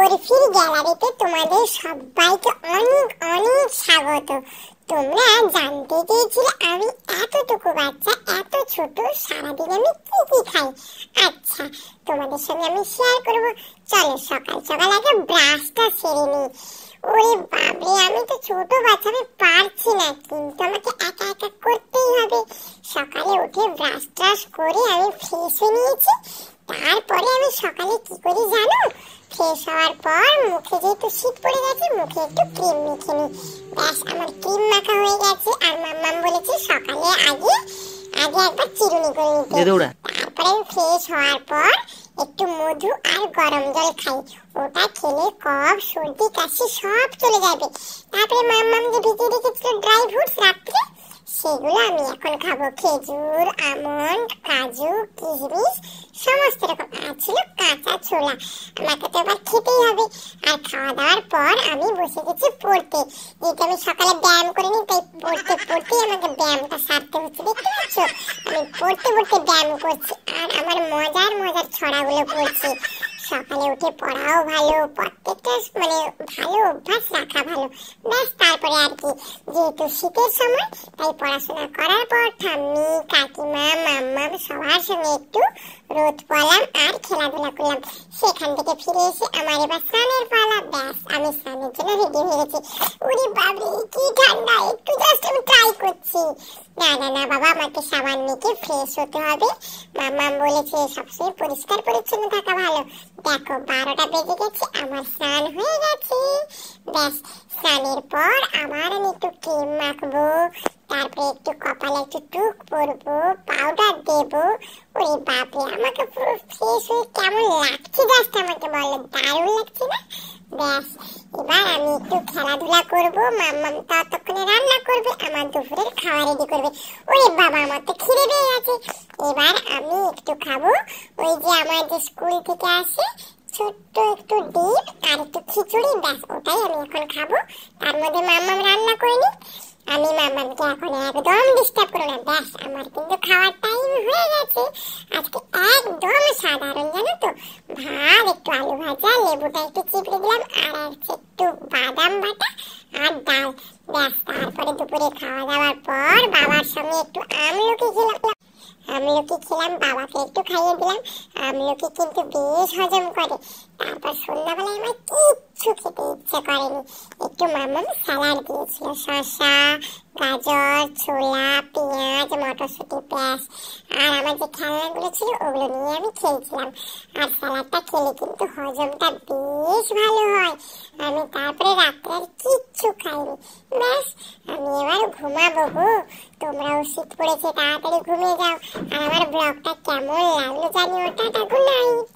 বরফির গ্যালারিতে তোমাদের সবাইকে অনেক অনেক স্বাগত। তোমরা জানতে চেয়েছিলে আমি এতটুকু বাচ্চা, এত ছোট, সারাদিন আমি কি কি খাই। আচ্ছা, তোমাদের সঙ্গে আমি শেয়ার করবো। চলো সকাল সকাল আগে ব্রাশটা সেরে নিই। ওরে বাবরে, আমি তো ছোট বাচ্চা, আমি পারছি না, কিন্তু আমাকে একা একা করতেই হবে। সকালে উঠে ব্রাশ ট্রাশ করে আমি ফ্রেশ হয়ে নিয়েছি। তারপরে আমি সকালে কি করি জানো? ফ্রেশ হওয়ার পর মুখে যেহেতু শীত পড়ে গেছে, মুখে একটু ক্রিম মেখে নিই। ব্যাস, আমার ক্রিম মাখা হয়ে গেছে। আর মাম্মাম বলেছে সকালে আগে একবার চিরুনি করে নিতে। তারপরে আমি ফ্রেশ হওয়ার পর একটু মধু আর গরম জল খাই। ওটা খেলে কফ, সর্দি, কাশি সব চলে যাবে। তারপরে মাম্মাম যে ভিজিয়ে রেখেছিল ড্রাই ফ্রুটস রাত্রে, সেগুলো আমি এখন খাবো। খেজুর, আমন্ড, কাজু, কিশমিশ সমস্ত রকম। আর ছিল কাঁচা ছোলা। আমাকে তো এবার খেতেই হবে। আর খাওয়া দাওয়ার পর আমি বসে গেছি পড়তে। যেহেতু আমি সকালে ব্যায়াম করিনি, তাই পড়তে পড়তেই আমাকে ব্যায়ামটা সারতে হচ্ছে। দেখতে পাচ্ছ, আমি পড়তে পড়তে ব্যায়াম করছি আর আমার মজার মজার ছড়াগুলো পড়ছি। সকালে উঠে পড়াও ভালো, প্রত্যেকটা ভালো অভ্যাস রাখা ভালো। ব্যাস, তারপরে আর কি, যেহেতু শীতের সময় তাই পড়াশোনা করার পর ঠাম্মি, কাকিমা, মাম্মাম সবার সঙ্গে একটু রোদ পোয়ালাম আর খেলাধুলা করলাম। সেখান থেকে ফিরে এসে আমার এবার স্নানের পালা। ব্যাস, আমি স্নানের জন্য রেডি হয়ে গেছি। ওরে বাবরে, কি ঠান্ডা! একটু জাস্ট আমি ট্রাই করছি। না না না বাবা, আমাকে সাবান মেখে ফ্রেশ হতে হবে। মাম্মাম বলেছে সবসময় পরিষ্কার পরিচ্ছন্ন থাকা ভালো। দেখো 12টা বেজে গেছে, আমার স্নান হয়ে গেছে। ব্যাস, স্নানের পর আবার আমি একটু ক্রিম মাখবো, তারপরে একটু কপালে একটু টুক পরবো, পাউডার দেবো। ওরে বাপরে, আমাকে পুরো ফ্রেশ হয়ে কেমন লাগছে জাস্ট আমাকে বলো, দারুণ লাগছে না? ব্যাস, এবার আমি একটু খেলাধুলা করবো। মাম্মাম ততক্ষণে রান্না করবে, আমার দুপুরের খাওয়া রেডি করবে। ওরে বাবা, আমার তো খিদে পেয়ে গেছে। এবার আমি একটু খাবো ওই যে আমার যে স্কুল থেকে আসে ছোট্ট একটু ডিম আর একটু খিচুড়ি। ব্যাস, ওটাই আমি এখন খাবো। তার মধ্যে মাম্মাম রান্না করে নি। আমি মাম্মামকে এখন একদম ডিস্টার্ব করবো না। ব্যাস, আমার কিন্তু খাওয়ার টাইম হয়ে গেছে। আজকে একদম সাধারণ, জানো তো, ভাত, একটু আলু ভাজা, লেবুটা একটু চিপড়ে দিলাম, আর একটু বাদাম বাটা আর ডাল। ব্যাস, তারপরে দুপুরে খাওয়া দাওয়ার পর বাবার সঙ্গে একটু আমলকি খেলাম। বাবাকে একটু খাইয়ে দিলাম। আমলকি কিন্তু বেশ হজম করে। তারপর সন্ধ্যাবেলায় আমার কিচ্ছু খেতে ইচ্ছে করেনি। একটু মাম্মাম স্যালাড দিয়েছিল, শসা, গাজর, ছোলা, পেঁয়াজ, মটরশুঁটি, পেঁয়াজ। আর আমার যে খেলনাগুলো ছিল ওগুলো নিয়ে আমি খেলছিলাম। আর স্যালাডটা খেলে কিন্তু হজমটা বেশ ভালো হয়। আমি তারপরে রাত্রে আর কিচ্ছু খাইনি। ব্যাস, আমি এবার ঘুমাবো গো। তোমরাও শীত পড়েছে, তাড়াতাড়ি ঘুমিয়ে যাও। আর আমার ব্লগটা কেমন লাগলো জানিও। Tata, good night.